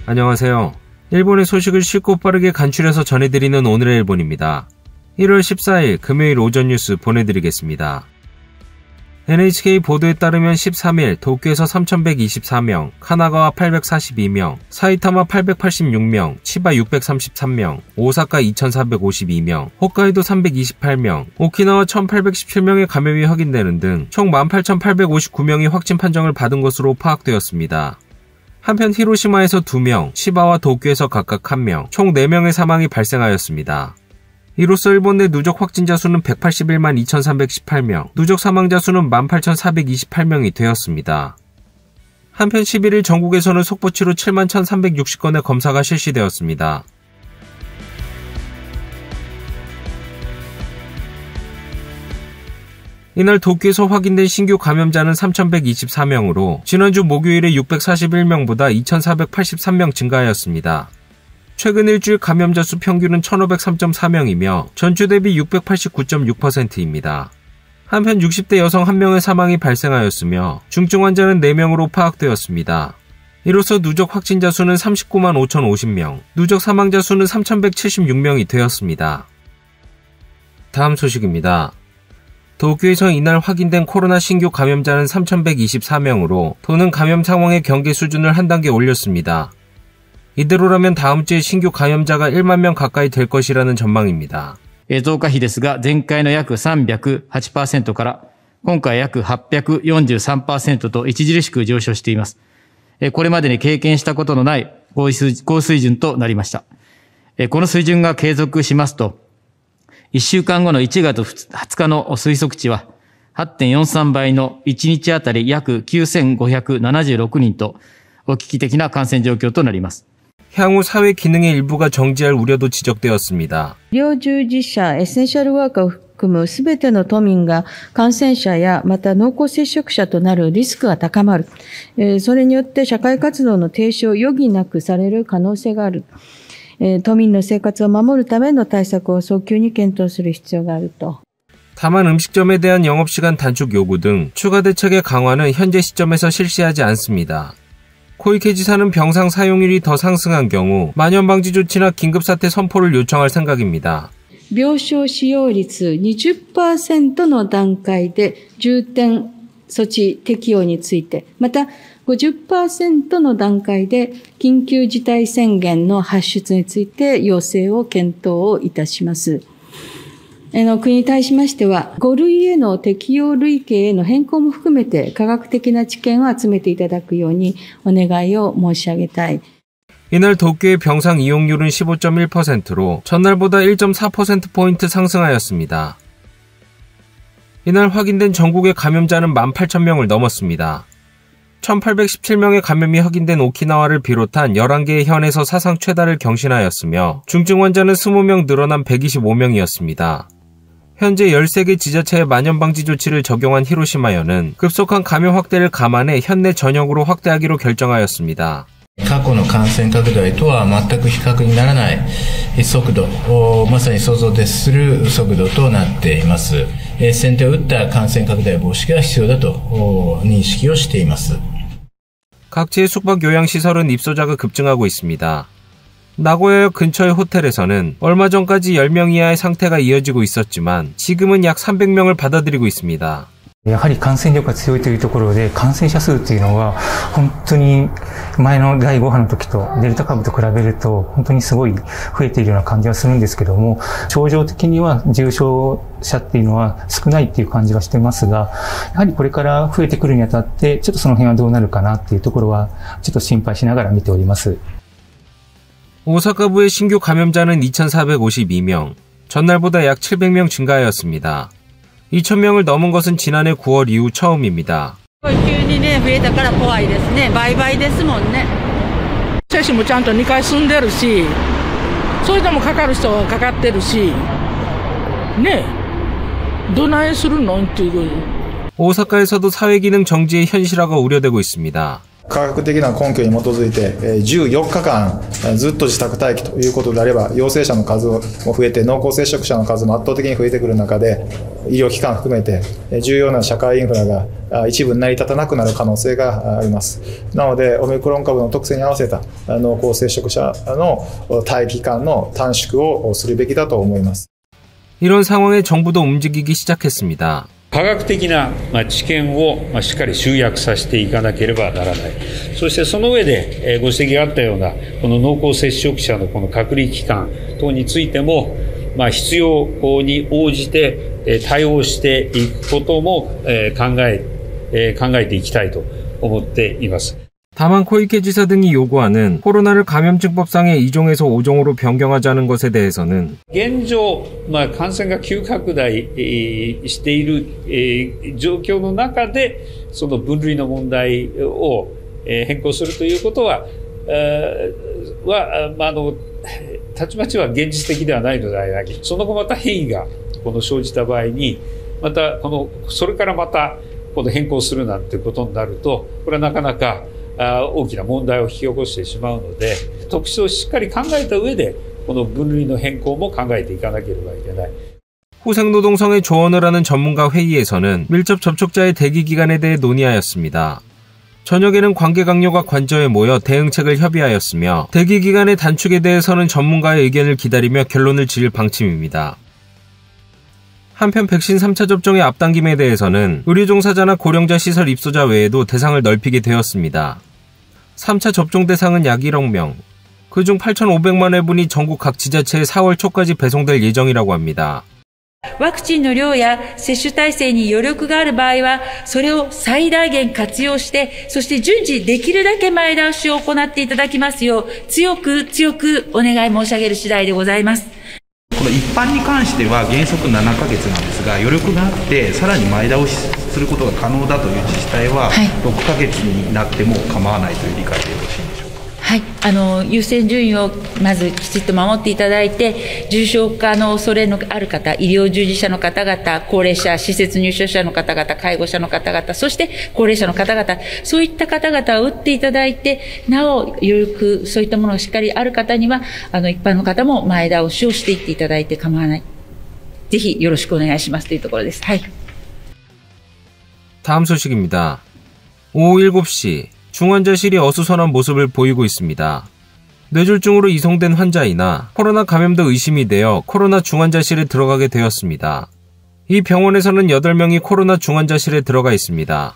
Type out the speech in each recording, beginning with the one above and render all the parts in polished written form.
안녕하세요. 일본의 소식을 쉽고 빠르게 간추려서 전해드리는 오늘의 일본입니다. 1월 14일 금요일 오전 뉴스 보내드리겠습니다. NHK 보도에 따르면 13일 도쿄에서 3,124명, 카나가와 842명, 사이타마 886명, 치바 633명, 오사카 2,452명, 홋카이도 328명, 오키나와 1,817명의 감염이 확인되는 등 총 18,859명이 확진 판정을 받은 것으로 파악되었습니다. 한편 히로시마에서 2명, 치바와 도쿄에서 각각 1명, 총 4명의 사망이 발생하였습니다. 이로써 일본 내 누적 확진자 수는 181만 2,318명, 누적 사망자 수는 18,428명이 되었습니다. 한편 11일 전국에서는 속보치로 7만 1,360건의 검사가 실시되었습니다. 이날 도쿄에서 확인된 신규 감염자는 3,124명으로 지난주 목요일에 641명보다 2,483명 증가하였습니다. 최근 일주일 감염자 수 평균은 1,503.4명이며 전주 대비 689.6%입니다. 한편 60대 여성 1명의 사망이 발생하였으며 중증 환자는 4명으로 파악되었습니다. 이로써 누적 확진자 수는 39만 5,050명, 누적 사망자 수는 3,176명이 되었습니다. 다음 소식입니다. 도쿄에서 이날 확인된 코로나 신규 감염자는 3,124명으로 도는 감염 상황의 경계 수준을 한 단계 올렸습니다. 이대로라면 다음 주에 신규 감염자가 1만 명 가까이 될 것이라는 전망입니다. 増加比ですが、前回の約 308% から今回約 843% と著しく上昇しています。これまでに経験したことのない高水準となりました。この水準が継続しますと、1週間後の1月20日の推測値は 8.43 倍の1日あたり約 9,576 人と危機的な感染状況となります。 향후 사회 기능의 일부가 정지할 우려도 지적되었습니다. 医療従事者、エッセンシャルワーカーを含むすべての都民が感染者やまた濃厚接触者となるリスクが高まる。それによって社会活動の停止を余儀なくされる可能性がある。都民の生活を守るための対策を早急に検討する必要があると。 다만 음식점에 대한 영업시간 단축 요구 등 추가 대책의 강화는 현재 시점에서 실시하지 않습니다. 코이케 지사는 병상 사용률이 더 상승한 경우 만연방지 조치나 긴급사태 선포를 요청할 생각입니다. 病床使用率 20% の段階で重点措置適用について、また 50% の段階で緊急事態宣言の発出について要請を検討をいたします。国に対しましては、5類への適用類型への変更も含めて科学的な知見を集めていただくようにお願いを申し上げたい。 이날 도쿄의 병상 이용률은 15.1%로 전날보다 1.4%포인트 상승하였습니다. 이날 확인된 전국의 감염자는 18,000명을 넘었습니다. 1,817명의 감염이 확인된 오키나와를 비롯한 11개의 현에서 사상 최다를 경신하였으며 중증 환자는 20명 늘어난 125명이었습니다. 현재 13개 지자체의 만연방지 조치를 적용한 히로시마현은 급속한 감염 확대를 감안해 현내 전역으로 확대하기로 결정하였습니다. 過去の感染拡大とは全く比較にならない速度、まさに想像を絶する速度となっています。先手を打った感染拡大防止が必要だと認識をしています。 각지의 숙박 요양시설은 입소자가 급증하고 있습니다. 나고야역 근처의 호텔에서는 얼마 전까지 10명 이하의 상태가 이어지고 있었지만 지금은 약 300명을 받아들이고 있습니다. やはり感染力が強いというところで感染者数というのは本当に前の第5波の時とデルタ株と比べると本当にすごい増えているような感じはするんですけども、症状的には重症者っていうのは少ないっていう感じはしてますが、やはりこれから増えてくるにあたってちょっとその辺はどうなるかなっていうところはちょっと心配しながら見ております。 오사카부의 신규 감염자는 2,452명, 전날보다 약 700명 증가하였습니다. 2,000명을 넘은 것은 지난해 9월 이후 처음입니다. 急にね、増えたから怖いですね。倍々ですもんね。接種もちゃんと2回済んでるし、それでもかかる人はかかってるし、ね、どないするのっていう。 오사카에서도 사회기능 정지의 현실화가 우려되고 있습니다. 科学的な根拠に基づいて14日間ずっと自宅待機ということであれば、陽性者の数も増えて濃厚接触者の数も圧倒的に増えてくる中で、医療機関含めて重要な社会インフラが一部成り立たなくなる可能性があります。なのでオミクロン株の特性に合わせた濃厚接触者の待機期間の短縮をするべきだと思います。 이런 상황에 정부도 움직이기 시작했습니다. 科学的な知見をしっかり集約させていかなければならない。そしてその上でご指摘があったようなこの濃厚接触者のこの隔離期間等についても必要に応じて対応していくことも考えていきたいと思っています。 다만 코이케 지사 등이 요구하는 코로나를 감염증법상의 2종에서 5종으로 변경하자는 것에 대해서는 現状、感染が急拡大している状況の中でその分類の問題を変更するということはたちまちは現実的ではないのであり、その後また変異が生じた場合にまたそれからまた変更するなんてことになると、これはなかなか 大きな問題を引き起こしてしまうので、特徴をしっかり考えた上でこの分類の変更も考えていかなければいけない。 厚生노동성에 조언을 하는 전문가 회의에서는 밀접 접촉자의 대기 기간에 대해 논의하였습니다. 저녁에는 관계 강요가 관저에 모여 대응책을 협의하였으며 대기 기간의 단축에 대해서는 전문가의 의견을 기다리며 결론을 지을 방침입니다. 한편 백신 3차 접종의 앞당김에 대해서는 의료 종사자나 고령자 시설 입소자 외에도 대상을 넓히게 되었습니다. 3차 접종 대상은 약 1억 명, 그중 8,500만 회분이 전국 각 지자체에 4월 초까지 배송될 예정이라고 합니다. ワクチンの量や接種体制に余力がある場合は、それを最大限活用して、そして順次できるだけ前倒しを行っていただきますよう、強くお願い申し上げる次第でございます。 この一般に関しては原則7ヶ月なんですが、余力があってさらに前倒しすることが可能だという自治体は、6ヶ月になっても構わないという理解でよろしいんでしょうか。はい、優先順位をまずきちっと守っていただいて、重症化の恐れのある方、医療従事者の方々、高齢者、施設入所者の方々、介護者の方々、そして高齢者の方々、そういった方々を打っていただいて、なお余力、そういったものがしっかりある方には、一般の方も前倒しをしていっていただいて構わない。ぜひよろしくお願いしますというところです。はい。 다음 소식입니다. 오후 7시 중환자실이 어수선한 모습을 보이고 있습니다. 뇌졸중으로 이송된 환자이나 코로나 감염도 의심이 되어 코로나 중환자실에 들어가게 되었습니다. 이 병원에서는 8명이 코로나 중환자실에 들어가 있습니다.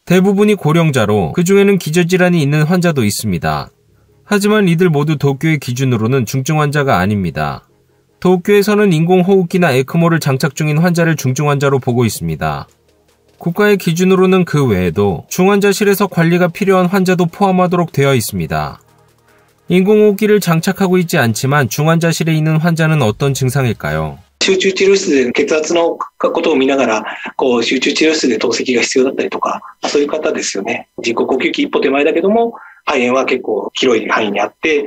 대부분이 고령자로 그중에는 기저질환이 있는 환자도 있습니다. 하지만 이들 모두 도쿄의 기준으로는 중증 환자가 아닙니다. 도쿄에서는 인공호흡기나 에크모를 장착 중인 환자를 중증 환자로 보고 있습니다. 국가의 기준으로는 그 외에도 중환자실에서 관리가 필요한 환자도 포함하도록 되어 있습니다. 인공호흡기를 장착하고 있지 않지만 중환자실에 있는 환자는 어떤 증상일까요? 集中治療室で血圧のことを見ながら、集中治療室で透析が必要だったりとか、そういう方ですよね。人工呼吸器一歩手前だけども、肺炎は結構広い範囲にあって、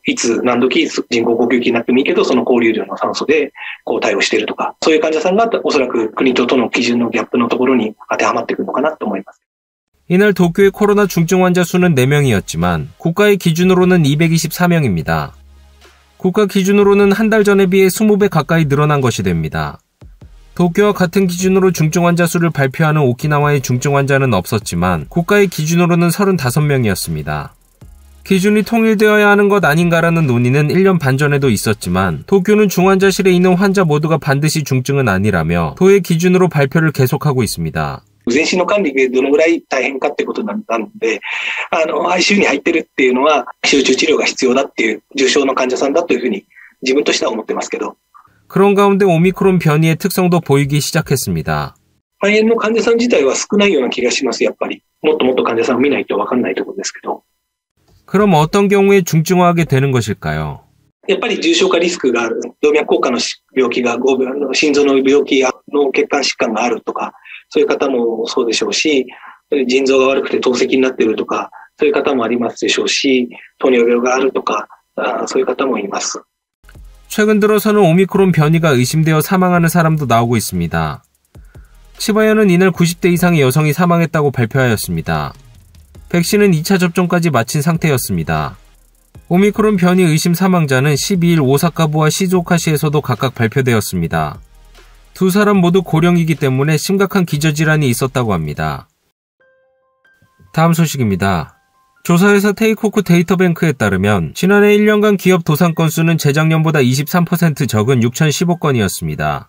いつ何時人工呼吸器になってもいいけど、その高流量の酸素で対応しているとか、そういう患者さんがおそらく国との基準のギャップのところに当てはまってくるのかなと思います。 이날 도쿄의 코로나 중증 환자 수는 4명이었지만 국가의 기준으로는 224명입니다. 국가 기준으로는 한 달 전에 비해 20배 가까이 늘어난 것이 됩니다. 도쿄와 같은 기준으로 중증 환자 수를 발표하는 오키나와의 중증 환자는 없었지만 국가의 기준으로는 35명이었습니다. 기준이 통일되어야 하는 것 아닌가라는 논의는 1년 반 전에도 있었지만 도쿄는 중환자실에 있는 환자 모두가 반드시 중증은 아니라며 도의 기준으로 발표를 계속하고 있습니다. 全身の管理がどのぐらい大変かってことなので、ICU に入ってるっていうのは集中治療が必要だっていう重症の患者さんだというふうに自分としては思ってますけど。 그런 가운데 오미크론 변이의 특성도 보이기 시작했습니다. 肺炎の患者さん自体は少ないような気がします。やっぱりもっともっと患者さんを見ないと分かんないところですけど。 그럼 어떤 경우에 중증화하게 되는 것일까요? やっぱり重症化リスクがある、動脈硬化の病気が、心臓の病気や脳血管疾患があるとか、そういう方もそうでしょうし、腎臓が悪くて透析になっているとか、そういう方もありますでしょうし、糖尿病があるとか、そういう方もいます。 최근 들어서는 오미크론 변이가 의심되어 사망하는 사람도 나오고 있습니다. 치바현은 이날 90대 이상의 여성이 사망했다고 발표하였습니다. 백신은 2차 접종까지 마친 상태였습니다. 오미크론 변이 의심 사망자는 12일 오사카부와 시즈오카시에서도 각각 발표되었습니다. 두 사람 모두 고령이기 때문에 심각한 기저질환이 있었다고 합니다. 다음 소식입니다. 조사회사 테이코쿠 데이터뱅크에 따르면 지난해 1년간 기업 도산 건수는 재작년보다 23% 적은 6,015건이었습니다.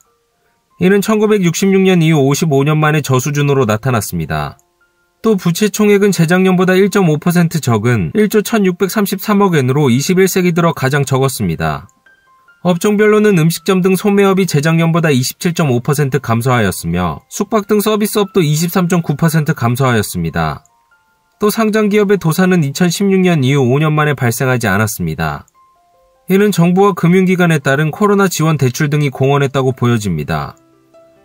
이는 1966년 이후 55년 만에 저수준으로 나타났습니다. 또 부채 총액은 재작년보다 1.5% 적은 1조 1,633억 엔으로 21세기 들어 가장 적었습니다. 업종별로는 음식점 등 소매업이 재작년보다 27.5% 감소하였으며 숙박 등 서비스업도 23.9% 감소하였습니다. 또 상장기업의 도산은 2016년 이후 5년 만에 발생하지 않았습니다. 이는 정부와 금융기관에 따른 코로나 지원 대출 등이 공헌했다고 보여집니다.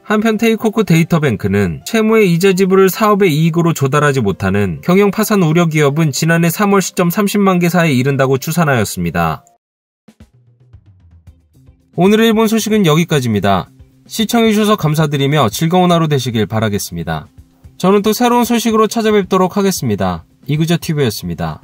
한편 테이코쿠 데이터뱅크는 채무의 이자 지불을 사업의 이익으로 조달하지 못하는 경영 파산 우려 기업은 지난해 3월 시점 30만 개사에 이른다고 추산하였습니다. 오늘의 일본 소식은 여기까지입니다. 시청해주셔서 감사드리며 즐거운 하루 되시길 바라겠습니다. 저는 또 새로운 소식으로 찾아뵙도록 하겠습니다. 이그저TV였습니다.